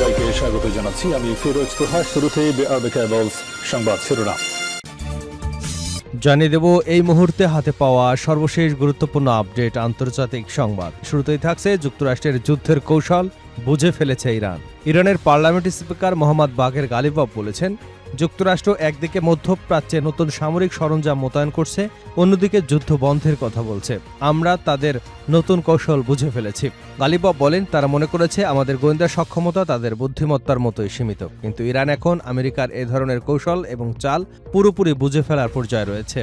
সবাইকে স্বাগত জানাচ্ছি। আমি ফিরোজ তোহা। শুরুতেই সংবাদ শিরোনাম জানিয়ে দেব এই মুহূর্তে হাতে পাওয়া সর্বশেষ গুরুত্বপূর্ণ আপডেট আন্তর্জাতিক সংবাদ। শুরুতেই থাকছে যুক্তরাষ্ট্রের যুদ্ধের কৌশল বুঝে ফেলেছে ইরান। ইরানের পার্লামেন্ট স্পিকার মোহাম্মদ বাঘের গালিবাফ বলেছেন, যুক্তরাষ্ট্র একদিকে মধ্যপ্রাচ্যে নতুন সামরিক সরঞ্জাম মোতায়েন করছে, অন্যদিকে যুদ্ধ বন্ধের কথা বলছে। আমরা তাদের নতুন কৌশল বুঝে ফেলেছি। গালিবাফ বলেন, তারা মনে করেছে আমাদের গোয়েন্দা সক্ষমতা তাদের বুদ্ধিমত্তার মতোই সীমিত, কিন্তু ইরান এখন আমেরিকার এ ধরনের কৌশল এবং চাল পুরোপুরি বুঝে ফেলার পর্যায়ে রয়েছে।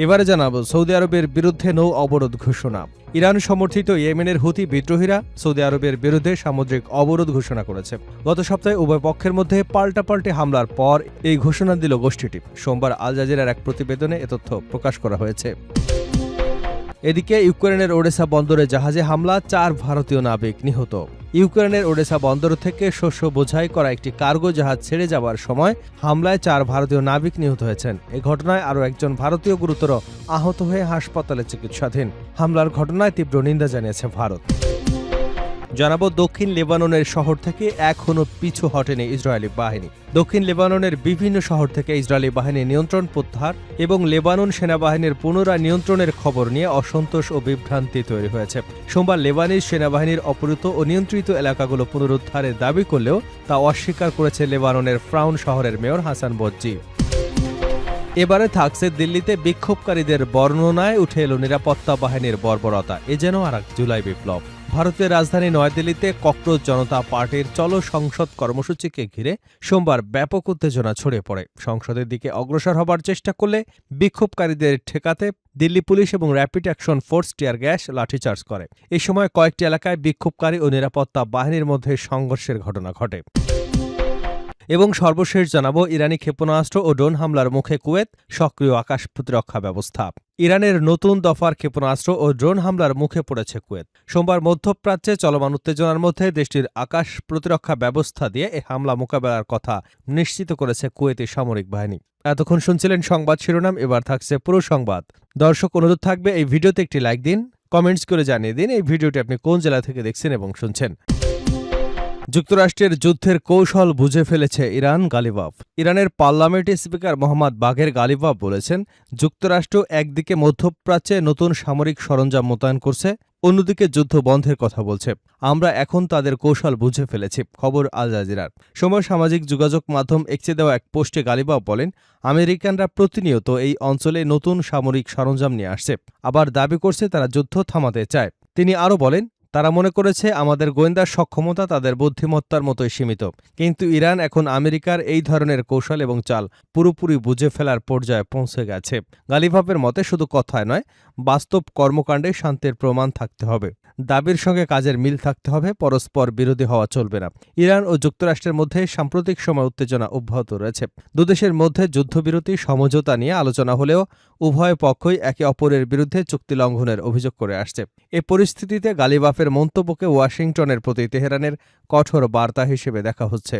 এবারে জানাবো সৌদি আরবের বিরুদ্ধে নৌ অবরোধ ঘোষণা। ইরান সমর্থিত ইয়েমেনের হুতি বিদ্রোহীরা সৌদি আরবের বিরুদ্ধে সামুদ্রিক অবরোধ ঘোষণা করেছে। গত সপ্তাহে উভয় পক্ষের মধ্যে পাল্টাপাল্টি হামলার পর এই ঘোষণা দিল গোষ্ঠীটি। সোমবার আল জাজিরার এক প্রতিবেদনে এ তথ্য প্রকাশ করা হয়েছে। এদিকে ইউক্রেনের ওডেসা বন্দরে জাহাজে হামলা, 4 ভারতীয় নাবিক নিহত। ইউক্রেনের ওডেসা বন্দর থেকে শস্য বোঝাই করা একটি কার্গো জাহাজ ছেড়ে যাওয়ার সময় হামলায় 4 ভারতীয় নাবিক নিহত হয়েছেন। এ ঘটনায় আরও একজন ভারতীয় গুরুতর আহত হয়ে হাসপাতালে চিকিৎসাধীন। হামলার ঘটনায় তীব্র নিন্দা জানিয়েছে ভারত। জানাবো দক্ষিণ লেবাননের শহর থেকে এখনও পিছু হটেনি ইসরায়েলি বাহিনী। দক্ষিণ লেবাননের বিভিন্ন শহর থেকে ইসরায়েলি বাহিনী নিয়ন্ত্রণ প্রত্যাহার এবং লেবানন সেনাবাহিনীর পুনরায় নিয়ন্ত্রণের খবর নিয়ে অসন্তোষ ও বিভ্রান্তি তৈরি হয়েছে। সোমবার লেবানিজ সেনাবাহিনীর অপহৃত ও নিয়ন্ত্রিত এলাকাগুলো পুনরুদ্ধারের দাবি করলেও তা অস্বীকার করেছে লেবাননের ফ্রাউন শহরের মেয়র হাসান বজ্জি। এবারে থাকছে দিল্লিতে বিক্ষোভকারীদের বর্ণনায় উঠে এলো নিরাপত্তা বাহিনীর বর্বরতা। এ যেন আর এক জুলাই বিপ্লব। ভারতের রাজধানী নয়াদিল্লিতে ককরোচ জনতা পার্টির চলো সংসদ কর্মসূচিকে ঘিরে সোমবার ব্যাপক উত্তেজনা ছড়িয়ে পড়ে। সংসদের দিকে অগ্রসর হবার চেষ্টা করলে বিক্ষোভকারীদের ঠেকাতে দিল্লি পুলিশ এবং rapid action force tear gas lathi charge করে। এই সময় কয়েকটি এলাকায় বিক্ষোভকারী ও নিরাপত্তা বাহিনীর মধ্যে সংঘর্ষের ঘটনা ঘটে। এবং সর্বশেষ জানাবো ইরানি ক্ষেপণাস্ত্র ও ড্রোন হামলার মুখে কুয়েত, সক্রিয় আকাশ প্রতিরক্ষা ব্যবস্থা। ইরানের নতুন দফার ক্ষেপণাস্ত্র ও ড্রোন হামলার মুখে পড়েছে কুয়েত। সোমবার মধ্যপ্রাচ্যে চলমান উত্তেজনার মধ্যে দেশটির আকাশ প্রতিরক্ষা ব্যবস্থা দিয়ে এ হামলা মোকাবেলার কথা নিশ্চিত করেছে কুয়েতি সামরিক বাহিনী। এতক্ষণ শুনছিলেন সংবাদ শিরোনাম, এবার থাকছে পুরো সংবাদ। দর্শক, অনুরোধ থাকবে এই ভিডিওতে একটি লাইক দিন, কমেন্টস করে জানিয়ে দিন এই ভিডিওটি আপনি কোন জেলা থেকে দেখছেন এবং শুনছেন। যুক্তরাষ্ট্রের যুদ্ধের কৌশল বুঝে ফেলেছে ইরান, গালিবাফ। ইরানের পার্লামেন্ট স্পিকার মোহাম্মদ বাঘের গালিবাফ বলেছেন, যুক্তরাষ্ট্র একদিকে মধ্যপ্রাচ্যে নতুন সামরিক সরঞ্জাম মোতায়েন করছে, অন্যদিকে যুদ্ধ বন্ধের কথা বলছে। আমরা এখন তাদের কৌশল বুঝে ফেলেছি। খবর আল জাজিরার। সময় সামাজিক যোগাযোগ মাধ্যম এক্সে দেওয়া এক পোস্টে গালিবাফ বলেন, আমেরিকানরা প্রতিনিয়ত এই অঞ্চলে নতুন সামরিক সরঞ্জাম নিয়ে আসছে, আবার দাবি করছে তারা যুদ্ধ থামাতে চায়। তিনি আরও বলেন, তারা মনে করেছে আমাদের গোয়েন্দা সক্ষমতা তাদের বুদ্ধিমত্তার মতোই সীমিত, কিন্তু ইরান এখন আমেরিকার এই ধরনের কৌশল এবং চাল পুরোপুরি বুঝে ফেলার পর্যায়ে পৌঁছে গেছে। গালিবাফের মতে শুধু কথায় নয়, বাস্তব কর্মকাণ্ডে শান্তির প্রমাণ থাকতে হবে, দাবির সঙ্গে কাজের মিল থাকতে হবে, পরস্পর বিরোধী হওয়া চলবে না। ইরান ও যুক্তরাষ্ট্রের মধ্যে সাম্প্রতিক সময় উত্তেজনা অব্যাহত রয়েছে। দুদেশের মধ্যে যুদ্ধবিরতি সমঝোতা নিয়ে আলোচনা হলেও উভয় পক্ষই একে অপরের বিরুদ্ধে চুক্তি লঙ্ঘনের অভিযোগ করে আসছে। এ পরিস্থিতিতে গালিবাফের মন্তব্যকে ওয়াশিংটনের প্রতি তেহরানের কঠোর বার্তা হিসেবে দেখা হচ্ছে।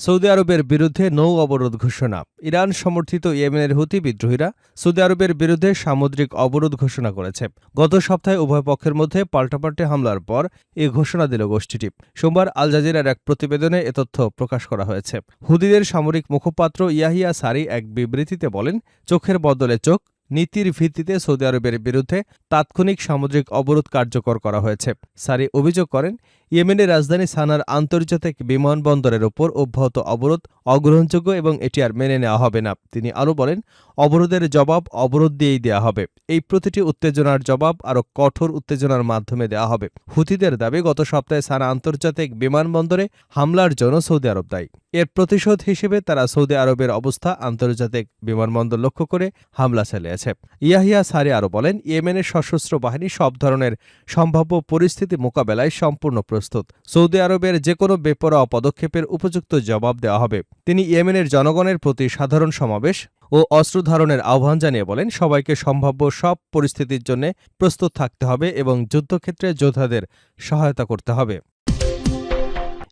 সৌদি আরবের বিরুদ্ধে নৌ অবরোধ ঘোষণা। ইরান সমর্থিত ইয়েমেনের হুতি বিদ্রোহীরা সৌদি আরবের বিরুদ্ধে সামুদ্রিক অবরোধ ঘোষণা করেছে। গত সপ্তাহে উভয় পক্ষের মধ্যে পাল্টাপাল্টি হামলার পর এ ঘোষণা দিল গোষ্ঠীটি। সোমবার আল জাজিরার এক প্রতিবেদনে এ তথ্য প্রকাশ করা হয়েছে। হুদিদের সামরিক মুখপাত্র ইয়াহিয়া সারি এক বিবৃতিতে বলেন, চোখের বদলে চোখ নীতির ভিত্তিতে সৌদি আরবের বিরুদ্ধে তাৎক্ষণিক সামুদ্রিক অবরোধ কার্যকর করা হয়েছে। সারি অভিযোগ করেন, ইয়েমেনের রাজধানী সানার আন্তর্জাতিক বিমানবন্দরের ওপর অব্যাহত অবরোধ অগ্রহণযোগ্য এবং এটি আর মেনে নেওয়া হবে না। তিনি আরও বলেন, অবরোধের জবাব অবরোধ দিয়েই দেওয়া হবে। এই প্রতিটি উত্তেজনার জবাব আরও কঠোর উত্তেজনার মাধ্যমে দেওয়া হবে। হুতিদের দাবি, গত সপ্তাহে সানা আন্তর্জাতিক বিমানবন্দরে হামলার জন্য সৌদি আরব দায়ী। এর প্রতিশোধ হিসেবে তারা সৌদি আরবের অবস্থা আন্তর্জাতিক বিমানবন্দর লক্ষ্য করে হামলা চালিয়েছে। ইয়াহিয়া সারি আরও বলেন, ইয়েমেনের সশস্ত্র বাহিনী সব ধরনের সম্ভাব্য পরিস্থিতি মোকাবেলায় সম্পূর্ণ প্রস্তুত। সৌদি আরবের যে কোনো বেপরোয়া পদক্ষেপের উপযুক্ত জবাব দেওয়া হবে। তিনি ইয়েমেনের জনগণের প্রতি সাধারণ সমাবেশ ও অস্ত্র ধারণের আহ্বান জানিয়ে বলেন, সবাইকে সম্ভাব্য সব পরিস্থিতির জন্য প্রস্তুত থাকতে হবে এবং যুদ্ধক্ষেত্রে যোদ্ধাদের সহায়তা করতে হবে।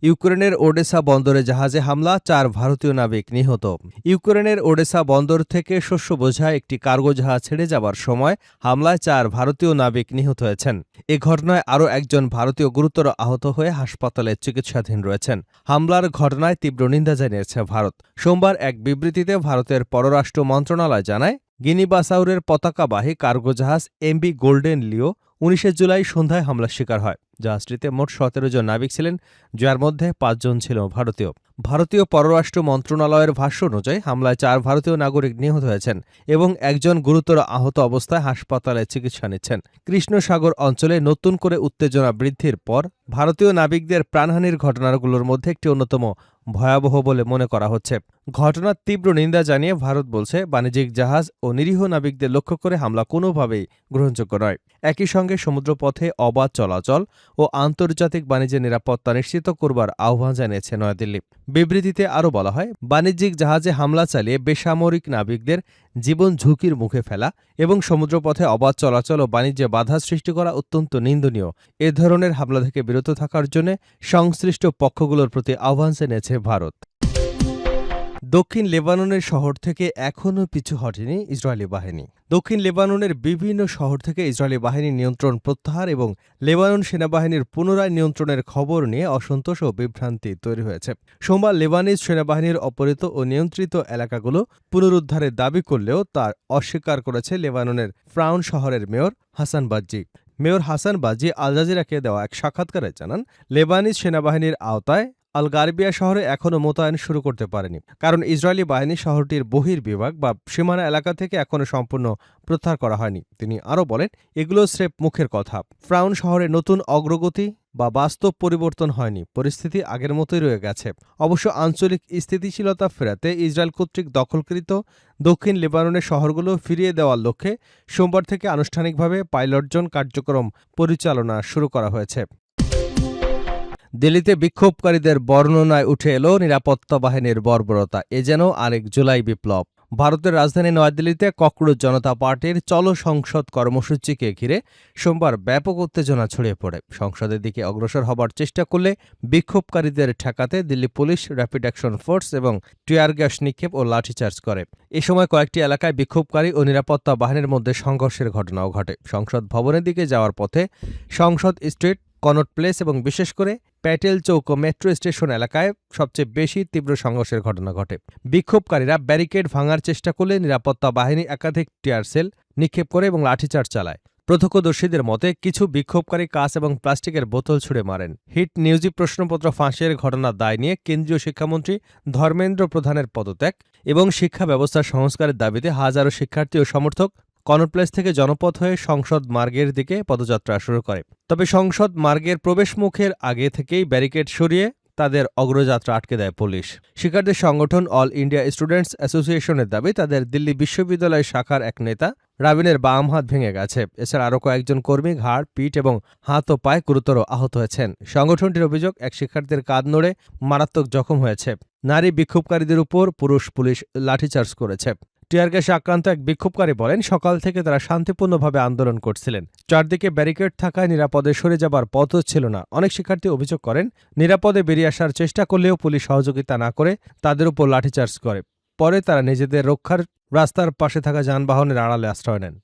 ইউক্রেনের ওডেসা বন্দরে জাহাজে হামলা, 4 ভারতীয় নাবিক নিহত। ইউক্রেনের ওডেসা বন্দর থেকে শস্য বোঝাই একটি কার্গো জাহাজ ছেড়ে যাবার সময় হামলায় 4 ভারতীয় নাবিক নিহত হয়েছেন। এ ঘটনায় আরও একজন ভারতীয় গুরুতর আহত হয়ে হাসপাতালে চিকিৎসাধীন রয়েছেন। হামলার ঘটনায় তীব্র নিন্দা জানিয়েছে ভারত। সোমবার এক বিবৃতিতে ভারতের পররাষ্ট্র মন্ত্রণালয় জানায়, গিনি-বাসাউরের পতাকাবাহী কার্গো জাহাজ এমবি গোল্ডেন লিও 19 জুলাই সন্ধ্যায় হামলার শিকার হয়। জাহাজটিতে মোট 17 জন নাবিক ছিলেন, যার মধ্যে 5 জন ছিল ভারতীয়। ভারতীয় পররাষ্ট্র মন্ত্রণালয়ের ভাষ্য অনুযায়ী হামলায় 4 ভারতীয় নাগরিক নিহত হয়েছেন এবং একজন গুরুতর আহত অবস্থায় হাসপাতালে চিকিৎসা নিচ্ছেন। কৃষ্ণ সাগর অঞ্চলে নতুন করে উত্তেজনা বৃদ্ধির পর ভারতীয় নাবিকদের প্রাণহানির ঘটনাগুলোর মধ্যে একটি অন্যতম ভয়াবহ বলে মনে করা হচ্ছে। ঘটনার তীব্র নিন্দা জানিয়ে ভারত বলছে, বাণিজ্যিক জাহাজ ও নিরীহ নাবিকদের লক্ষ্য করে হামলা কোনোভাবেই গ্রহণযোগ্য নয়। একই সঙ্গে সমুদ্রপথে অবাধ চলাচল ও আন্তর্জাতিক বাণিজ্যের নিরাপত্তা নিশ্চিত করবার আহ্বান জানিয়েছে নয়াদিল্লি। বিবৃতিতে আরও বলা হয়, বাণিজ্যিক জাহাজে হামলা চালিয়ে বেসামরিক নাবিকদের জীবন ঝুঁকির মুখে ফেলা এবং সমুদ্রপথে অবাধ চলাচল ও বাণিজ্যে বাধা সৃষ্টি করা অত্যন্ত নিন্দনীয়। এ ধরনের হামলা থেকে বিরত থাকার জন্য সংশ্লিষ্ট পক্ষগুলোর প্রতি আহ্বান জানিয়েছে ভারত। দক্ষিণ লেবাননের শহর থেকে এখনও পিছু হটেনি ইসরায়েলি বাহিনী। দক্ষিণ লেবাননের বিভিন্ন শহর থেকে ইসরায়েলি বাহিনীর নিয়ন্ত্রণ প্রত্যাহার এবং লেবানন সেনাবাহিনীর পুনরায় নিয়ন্ত্রণের খবর নিয়ে অসন্তোষ ও বিভ্রান্তি তৈরি হয়েছে। সোমবার লেবানিজ সেনাবাহিনীর অপহৃত ও নিয়ন্ত্রিত এলাকাগুলো পুনরুদ্ধারের দাবি করলেও তা অস্বীকার করেছে লেবাননের ফ্রাউন শহরের মেয়র হাসান বাজ্জি। মেয়র হাসান বাজ্জি আল জাজিরাকে দেওয়া এক সাক্ষাৎকারে জানান, লেবানিজ সেনাবাহিনীর আওতায় আল গারবিয়া শহরে এখনও মোতায়েন শুরু করতে পারেনি, কারণ ইসরায়েলি বাহিনী শহরটির বহির্বিভাগ বা সীমানা এলাকা থেকে এখনও সম্পূর্ণ প্রত্যাহার করা হয়নি। তিনি আরও বলেন, এগুলো স্রেফ মুখের কথা। ফ্রাউন শহরে নতুন অগ্রগতি বা বাস্তব পরিবর্তন হয়নি, পরিস্থিতি আগের মতোই রয়ে গেছে। অবশ্য আঞ্চলিক স্থিতিশীলতা ফেরাতে ইসরায়েল কর্তৃক দখলকৃত দক্ষিণ লেবাননের শহরগুলো ফিরিয়ে দেওয়ার লক্ষ্যে সোমবার থেকে আনুষ্ঠানিকভাবে পাইলটজন কার্যক্রম পরিচালনা শুরু করা হয়েছে। দিল্লিতে বিক্ষোভকারীদের বর্ণনায় উঠে এলো নিরাপত্তা বাহিনীর বর্বরতা। এ যেন আরেক জুলাই বিপ্লব। ভারতের রাজধানী নয়াদিল্লিতে ককরোচ জনতা পার্টির চলো সংসদ কর্মসূচিকে ঘিরে সোমবার ব্যাপক উত্তেজনা ছড়িয়ে পড়ে। সংসদের দিকে অগ্রসর হবার চেষ্টা করলে বিক্ষোভকারীদের ঠেকাতে Delhi police, rapid action force এবং টিয়ার গ্যাস নিক্ষেপ ও লাঠিচার্জ করে। এ সময় কয়েকটি এলাকায় বিক্ষোভকারী ও নিরাপত্তা বাহিনীর মধ্যে সংঘর্ষের ঘটনাও ঘটে। সংসদ ভবনের দিকে যাওয়ার পথে সংসদ স্ট্রিট, কনট প্লেস এবং বিশেষ করে প্যাটেল চৌক ও মেট্রো স্টেশন এলাকায় সবচেয়ে বেশি তীব্র সংঘর্ষের ঘটনা ঘটে। বিক্ষোভকারীরা ব্যারিকেড ভাঙার চেষ্টা করলে নিরাপত্তা বাহিনী একাধিক টিয়ার সেল নিক্ষেপ করে এবং লাঠিচার্জ চালায়। প্রত্যক্ষদর্শীদের মতে কিছু বিক্ষোভকারী কাঁচ এবং প্লাস্টিকের বোতল ছুড়ে মারেন। হিট নিউজে প্রশ্নপত্র ফাঁসের ঘটনার দায় নিয়ে কেন্দ্রীয় শিক্ষামন্ত্রী ধর্মেন্দ্র প্রধানের পদত্যাগ এবং শিক্ষা ব্যবস্থার সংস্কারের দাবিতে হাজারো শিক্ষার্থী ও সমর্থক কনট প্লেস থেকে জনপথ হয়ে সংসদ মার্গের দিকে পদযাত্রা শুরু করে। তবে সংসদ মার্গের প্রবেশমুখের আগে থেকেই ব্যারিকেড সরিয়ে তাদের অগ্রযাত্রা আটকে দেয় পুলিশ। শিক্ষার্থীর সংগঠন অল ইন্ডিয়া স্টুডেন্টস অ্যাসোসিয়েশনের দাবি, তাদের দিল্লি বিশ্ববিদ্যালয় শাখার এক নেতা রাবিনের বাম হাত ভেঙে গেছে। এছাড়া আরও কয়েকজন কর্মী ঘাড়, পিঠ এবং হাত ও পায়ে গুরুতর আহত হয়েছেন। সংগঠনটির অভিযোগ, এক শিক্ষার্থীর কাঁধ নড়ে মারাত্মক জখম হয়েছে। নারী বিক্ষোভকারীদের উপর পুলিশ লাঠিচার্জ করেছে। টিয়ার গ্যাসে আক্রান্ত এক বিক্ষোভকারী বলেন, সকাল থেকে তারা শান্তিপূর্ণভাবে আন্দোলন করছিলেন। চারদিকে ব্যারিকেড থাকায় নিরাপদে সরে যাবার পথও ছিল না। অনেক শিক্ষার্থী অভিযোগ করেন, নিরাপদে বেরিয়ে আসার চেষ্টা করলেও পুলিশ সহযোগিতা না করে তাদের উপর লাঠিচার্জ করে। পরে তারা নিজেদের রক্ষার রাস্তার পাশে থাকা যানবাহনের আড়ালে আশ্রয় নেন।